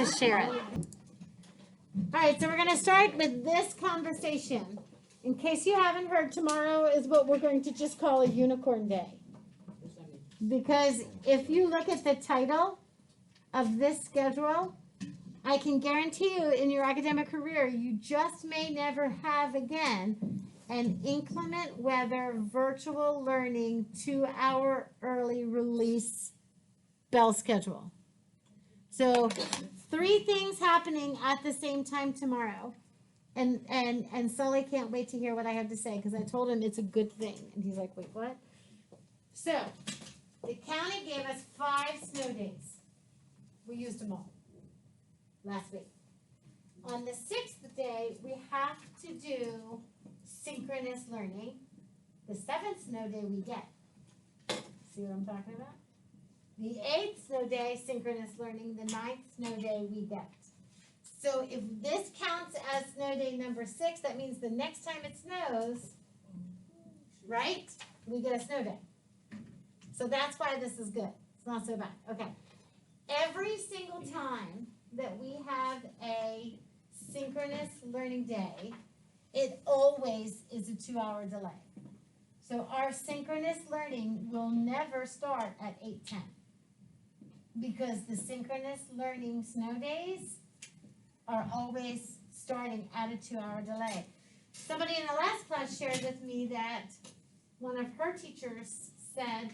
just share it. All right, so we're going to start with this conversation. In case you haven't heard, tomorrow is what we're going to just call a unicorn day. Because if you look at the title of this schedule, I can guarantee you in your academic career, you just may never have again an inclement weather virtual learning 2-hour early release bell schedule. So 3 things happening at the same time tomorrow. And Sully can't wait to hear what I have to say because I told him it's a good thing. And he's like, wait, what? So the county gave us 5 snow days. We used them all last week. On the 6th day, we have to do synchronous learning. The 7th snow day we get. See what I'm talking about? The 8th snow day, synchronous learning. The 9th snow day we get. So if this counts as snow day number 6, that means the next time it snows, right, we get a snow day. So that's why this is good. It's not so bad. Okay. Every single time that we have a synchronous learning day, it always is a 2-hour delay. So our synchronous learning will never start at 8:10 because the synchronous learning snow days are always starting at a 2-hour delay. Somebody in the last class shared with me that one of her teachers said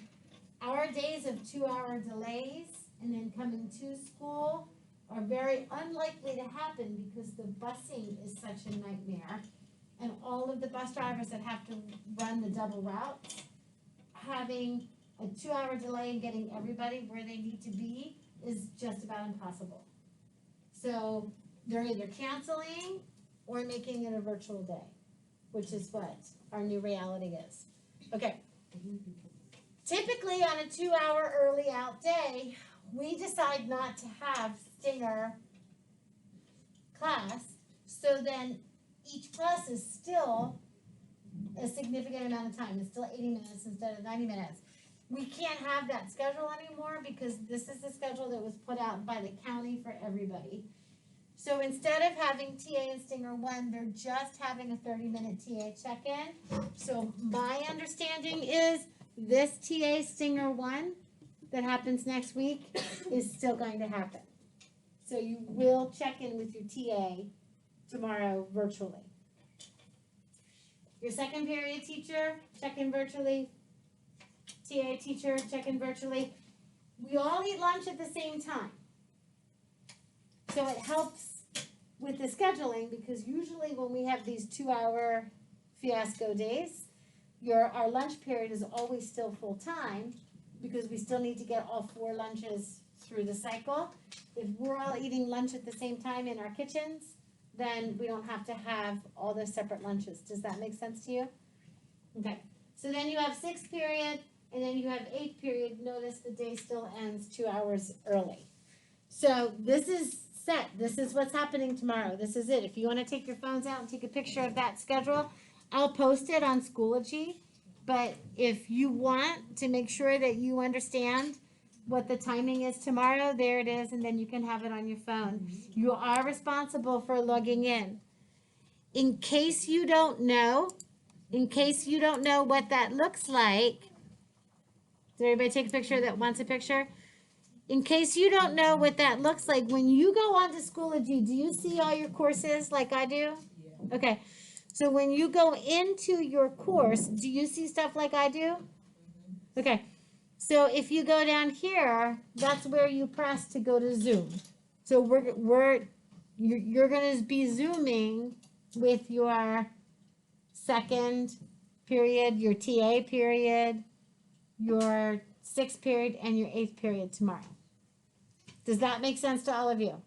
our days of 2-hour delays and then coming to school are very unlikely to happen because the busing is such a nightmare. And all of the bus drivers that have to run the double routes, having a 2-hour delay and getting everybody where they need to be is just about impossible. So they're either canceling or making it a virtual day, which is what our new reality is. Okay. Typically on a 2-hour early out day, we decide not to have Stinger class, so then each class is still a significant amount of time. It's still 80 minutes instead of 90 minutes. We can't have that schedule anymore because this is the schedule that was put out by the county for everybody. So instead of having TA and Stinger 1, they're just having a 30-minute TA check-in. So my understanding is this TA Stinger 1 that happens next week is still going to happen. So you will check in with your TA tomorrow virtually. Your second period teacher, check in virtually. TA teacher, check in virtually. We all eat lunch at the same time. So it helps with the scheduling because usually when we have these 2-hour fiasco days, our lunch period is always still full time because we still need to get all 4 lunches through the cycle. If we're all eating lunch at the same time in our kitchens, then we don't have to have all those separate lunches. Does that make sense to you? Okay. So then you have 6th period, and then you have 8th period. Notice the day still ends 2 hours early. So this is set. This is what's happening tomorrow. This is it. If you want to take your phones out and take a picture of that schedule, I'll post it on Schoology. But if you want to make sure that you understand what the timing is tomorrow, there it is, and then you can have it on your phone. You are responsible for logging in. In case you don't know what that looks like, did everybody take a picture that wants a picture? In case you don't know what that looks like, when you go onto Schoology, do you see all your courses like I do? Yeah. Okay. So when you go into your course, do you see stuff like I do? Okay. So if you go down here, that's where you press to go to Zoom. So you're going to be Zooming with your second period, your TA period, your 6th period, and your 8th period tomorrow. Does that make sense to all of you?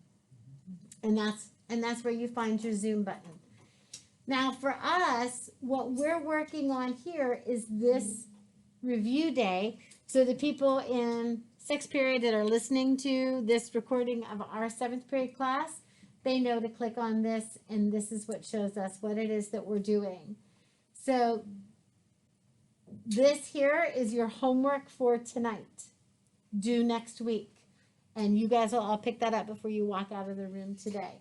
And that's where you find your Zoom button. Now for us, what we're working on here is this review day. So the people in 6th period that are listening to this recording of our 7th period class, they know to click on this, and this is what shows us what it is that we're doing. So this here is your homework for tonight, due next week. And you guys will all pick that up before you walk out of the room today.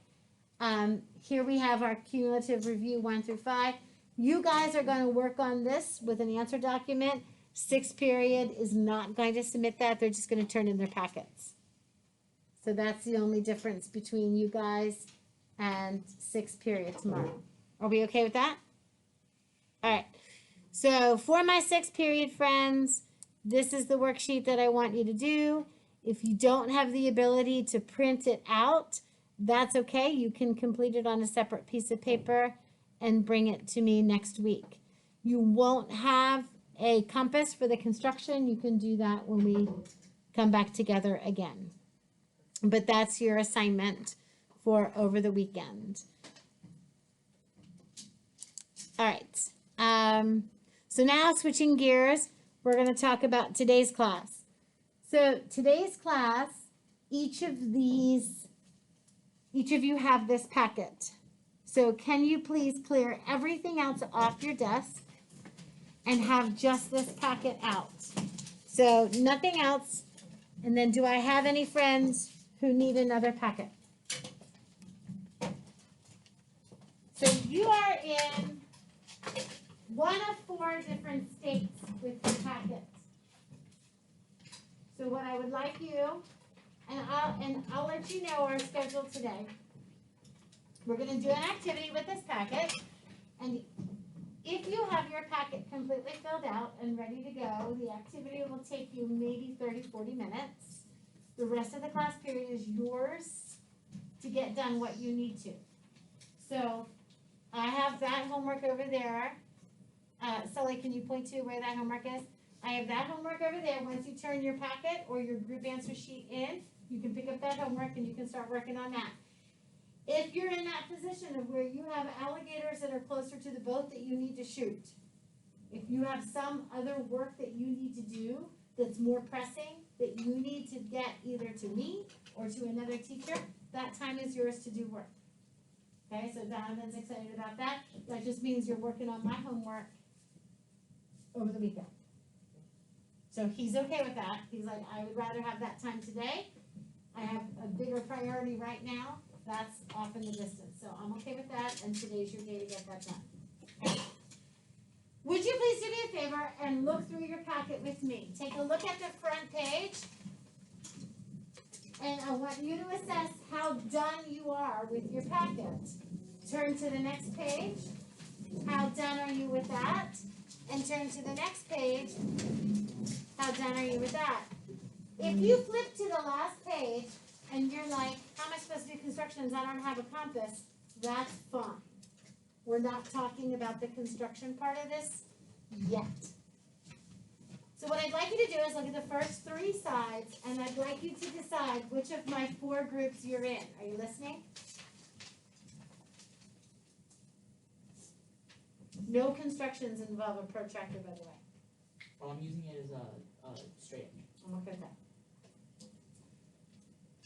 Here we have our cumulative review 1 through 5. You guys are going to work on this with an answer document. 6th period is not going to submit that. They're just going to turn in their packets. So that's the only difference between you guys and 6th period tomorrow. Are we okay with that? All right. So for my 6th period friends, this is the worksheet that I want you to do. If you don't have the ability to print it out, that's okay. You can complete it on a separate piece of paper and bring it to me next week. You won't have a compass for the construction. You can do that when we come back together again. But that's your assignment for over the weekend. All right. So now switching gears, we're going to talk about today's class. So today's class, each of you have this packet. So can you please clear everything else off your desk and have just this packet out? So nothing else. And then do I have any friends who need another packet? So you are in one of 4 different states with your packet. So what I would like you, and I'll let you know our schedule today. We're going to do an activity with this packet, and if you have your packet completely filled out and ready to go, the activity will take you maybe 30-40 minutes. The rest of the class period is yours to get done what you need to. So I have that homework over there. Sully, can you point to where that homework is? I have that homework over there. Once you turn your packet or your group answer sheet in, you can pick up that homework and you can start working on that. If you're in that position of where you have alligators that are closer to the boat that you need to shoot, if you have some other work that you need to do that's more pressing, that you need to get either to me or to another teacher, that time is yours to do work. Okay, so Donovan's excited about that. That just means you're working on my homework over the weekend. So he's okay with that. He's like, I would rather have that time today. I have a bigger priority right now. That's off in the distance. So I'm okay with that, and today's your day to get that done. Okay. Would you please do me a favor and look through your packet with me? Take a look at the front page, and I want you to assess how done you are with your packet. Turn to the next page. How done are you with that? And turn to the next page. How done are you with that? If you flip to the last page and you're like, how am I supposed to do constructions? I don't have a compass. That's fine. We're not talking about the construction part of this yet. So what I'd like you to do is look at the first 3 sides, and I'd like you to decide which of my 4 groups you're in. Are you listening? No constructions involve a protractor, by the way. Well, I'm using it as a straight edge. I'm okay with that.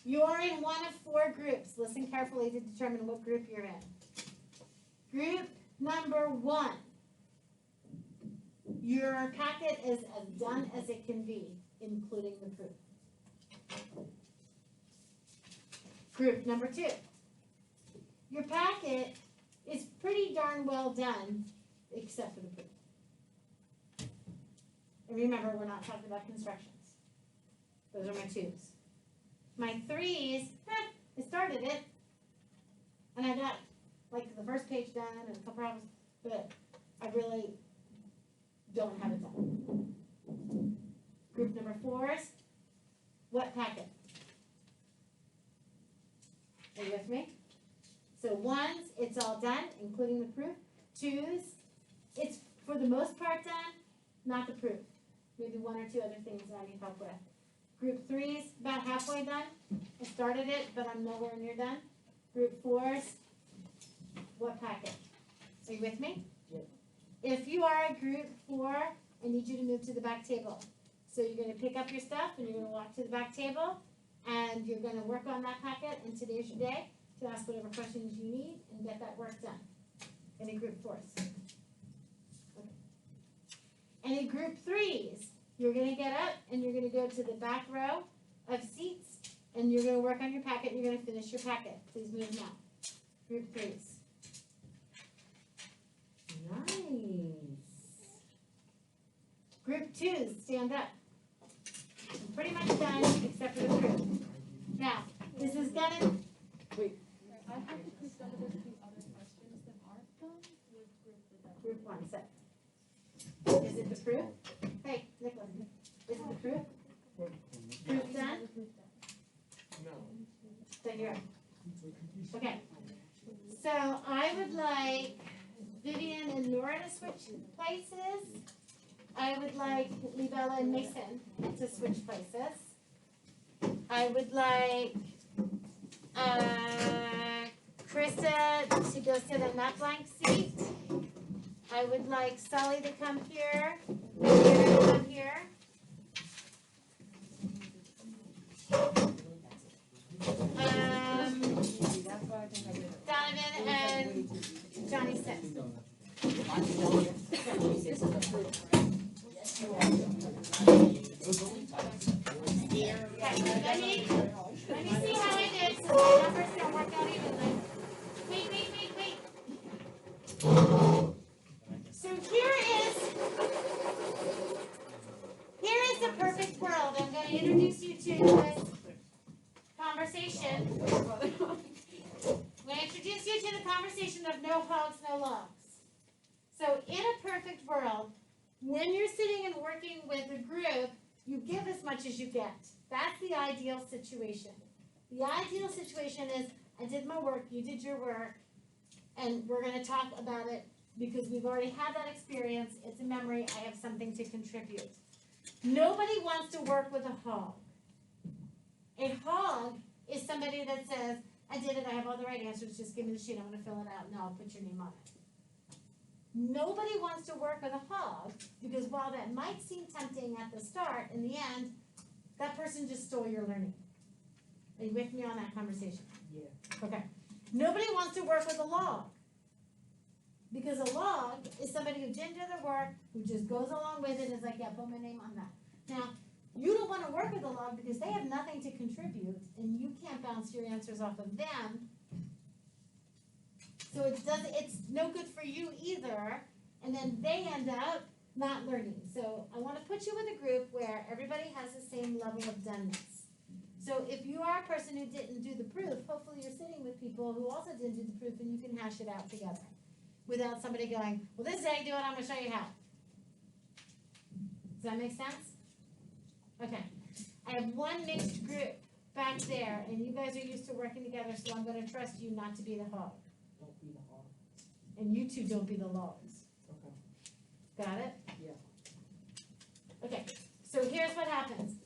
You are in one of 4 groups. Listen carefully to determine what group you're in. Group number 1. Your packet is as done as it can be, including the proof. Group number 2. Your packet is pretty darn well done, except for the proof. And remember, we're not talking about constructions. Those are my 2s. My 3s, I started it, and I got like the first page done and a couple problems, but I really don't have it done. Group number 4s, what packet? Are you with me? So 1s, it's all done, including the proof. 2s, it's for the most part done, not the proof. Maybe 1 or 2 other things that I need help with. Group 3s, about halfway done. I started it, but I'm nowhere near done. Group 4s, what packet? Are you with me? Yep. If you are a group 4, I need you to move to the back table. So you're going to pick up your stuff and you're going to walk to the back table and you're going to work on that packet, and today's your day to ask whatever questions you need and get that work done. Any group 4s? Okay. Any group 3s? You're going to get up and you're going to go to the back row of seats And you're gonna work on your packet, and you're gonna finish your packet. Please move now. Group threes. Nice. Group twos, stand up. I'm pretty much done, except for the group. Now, this is gonna, I have to put some of these other questions that aren't done with group one, set. Is it the proof? Hey, Nicholas, is it the proof? Proof done? No. Then you're up. Okay. So I would like Vivian and Nora to switch places. I would like Libella and Mason to switch places. I would like Krista to go sit in that blank seat. I would like Sully to come here. You're gonna come here. Donovan and Johnny sits. Okay, let me see how I did so the numbers don't work out evenly. Wait. So here is the perfect world. I'm going to introduce you to this conversation. I'm going to introduce you to the conversation of no hogs, no logs. So in a perfect world, when you're sitting and working with a group, you give as much as you get. That's the ideal situation. The ideal situation is, I did my work, you did your work, and we're going to talk about it because we've already had that experience. It's a memory. I have something to contribute. Nobody wants to work with a hog. A hog is somebody that says, I did it, I have all the right answers, just give me the sheet, I'm going to fill it out, and I'll put your name on it. Nobody wants to work with a hog because while that might seem tempting at the start, in the end, that person just stole your learning. Are you with me on that conversation? Yeah. Okay. Nobody wants to work with a log because a log is somebody who didn't do the work, who just goes along with it and is like, yeah, put my name on that. Now, you don't want to work with a log because they have nothing to contribute and you can't bounce your answers off of them. So it's no good for you either, and then they end up not learning. So I want to put you with a group where everybody has the same level of doneness. So if you are a person who didn't do the proof, hopefully you're sitting with people who also didn't do the proof and you can hash it out together without somebody going, well, this is how you do it, I'm going to show you how. Does that make sense? Okay. I have one mixed group back there, and you guys are used to working together, so I'm going to trust you not to be the hog. Don't be the hog. And you two don't be the logs. Okay. Got it? Yeah. Okay, so here's what happens.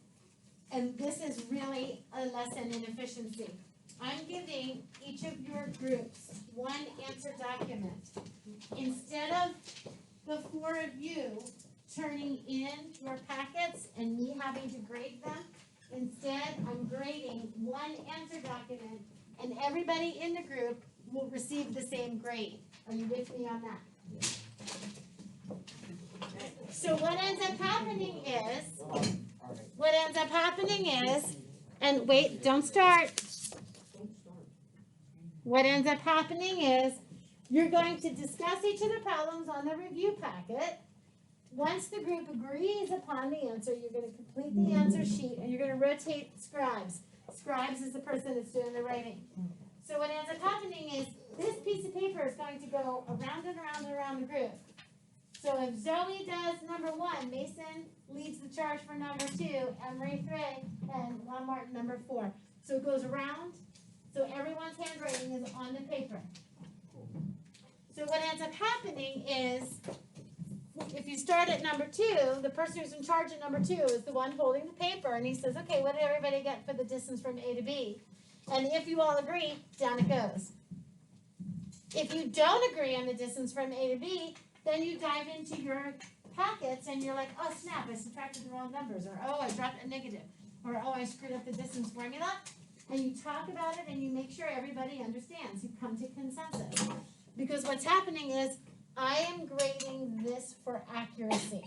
And this is really a lesson in efficiency. I'm giving each of your groups one answer document. Instead of the four of you turning in your packets and me having to grade them, instead I'm grading one answer document and everybody in the group will receive the same grade. Are you with me on that? So what ends up happening is, and wait, don't start. What ends up happening is you're going to discuss each of the problems on the review packet. Once the group agrees upon the answer, you're going to complete the answer sheet and you're going to rotate scribes. Scribes is the person that's doing the writing. So what ends up happening is this piece of paper is going to go around and around and around the group. So if Zoe does number 1, Mason leads the charge for number 2, Emery 3, and Juan Martin number 4. So it goes around, so everyone's handwriting is on the paper. So what ends up happening is, if you start at number 2, the person who's in charge at number 2 is the one holding the paper, and he says, okay, what did everybody get for the distance from A to B? And if you all agree, down it goes. If you don't agree on the distance from A to B, then you dive into your packets and you're like, oh snap, I subtracted the wrong numbers, or oh, I dropped a negative, or oh, I screwed up the distance formula. And you talk about it and you make sure everybody understands. You come to consensus. Because what's happening is, I am grading this for accuracy.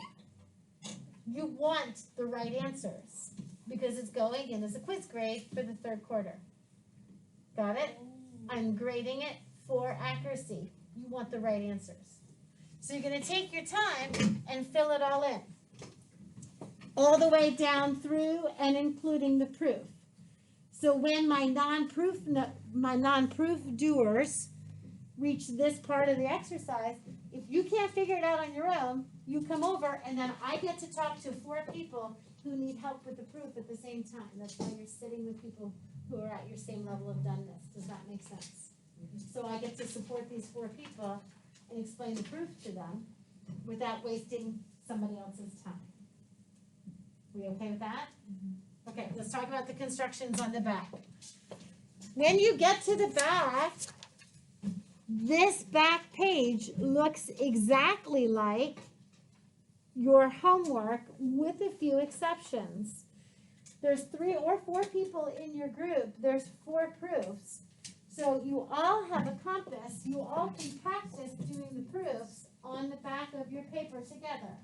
You want the right answers. because it's going in as a quiz grade for the third quarter. Got it? I'm grading it for accuracy. You want the right answers. So you're gonna take your time and fill it all in. All the way down through and including the proof. So when my non-proof doers reach this part of the exercise, if you can't figure it out on your own, you come over and then I get to talk to 4 people who need help with the proof at the same time. That's why you're sitting with people who are at your same level of doneness. Does that make sense? So I get to support these 4 people and explain the proof to them without wasting somebody else's time. We okay with that? Okay, let's talk about the constructions on the back. When you get to the back, this back page looks exactly like your homework with a few exceptions. There's 3 or 4 people in your group. There's 4 proofs. So you all have a compass. You all can practice doing the proofs on the back of your paper together.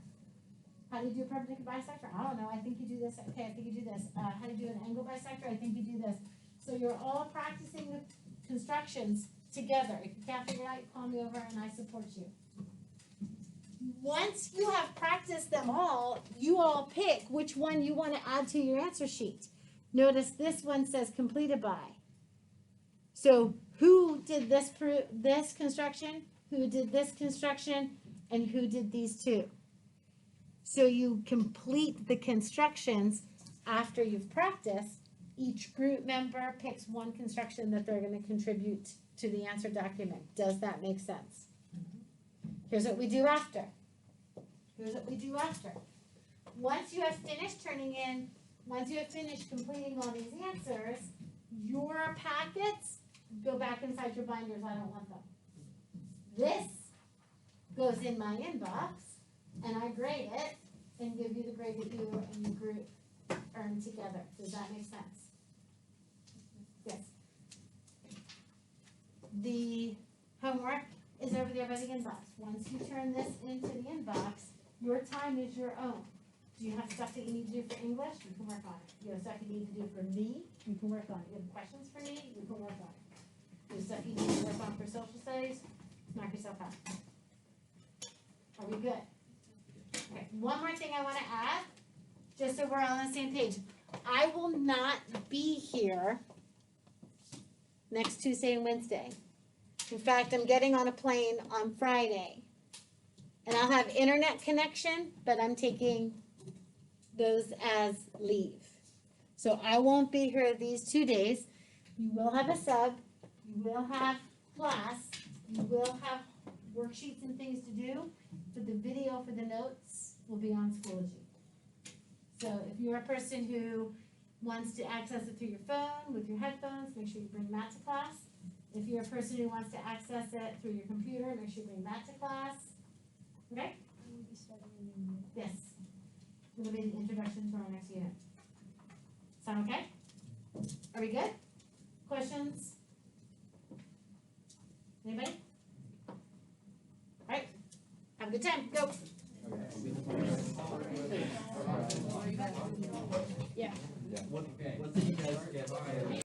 How do you do a perpendicular bisector? I don't know. I think you do this. Okay, I think you do this. How do you do an angle bisector? I think you do this. So you're all practicing the constructions together. If you can't figure it out, you call me over and I support you. Once you have practiced them all, you all pick which one you want to add to your answer sheet. Notice this one says completed by. So who did this construction, who did this construction, and who did these 2? So you complete the constructions after you've practiced. Each group member picks one construction that they're going to contribute to the answer document. Does that make sense? Here's what we do after. Here's what we do after. Once you have finished completing all these answers, your packets go back inside your binders. I don't want them. This goes in my inbox, and I grade it and give you the grade that you and your group earn together. Does that make sense? Yes. The homework is over there by the inbox. Once you turn this into the inbox, your time is your own. Do you have stuff that you need to do for English? You can work on it. You have stuff you need to do for me? You can work on it. You have questions for me? You can work on it. You have stuff you need to work on for social studies? Knock yourself out. Are we good? Okay, one more thing I want to add, just so we're all on the same page. I will not be here next Tuesday and Wednesday. In fact, I'm getting on a plane on Friday. And I'll have internet connection, but I'm taking those as leave. So I won't be here these 2 days. You will have a sub. You will have class. You will have worksheets and things to do. But the video for the notes will be on Schoology. So if you're a person who wants to access it through your phone with your headphones, make sure you bring that to class. If you're a person who wants to access it through your computer, make sure you bring that to class. Okay? Yes. It'll be the introduction to our next unit. Sound okay? Are we good? Questions? Anybody? All right. Have a good time. Go. Yeah. What did you guys get?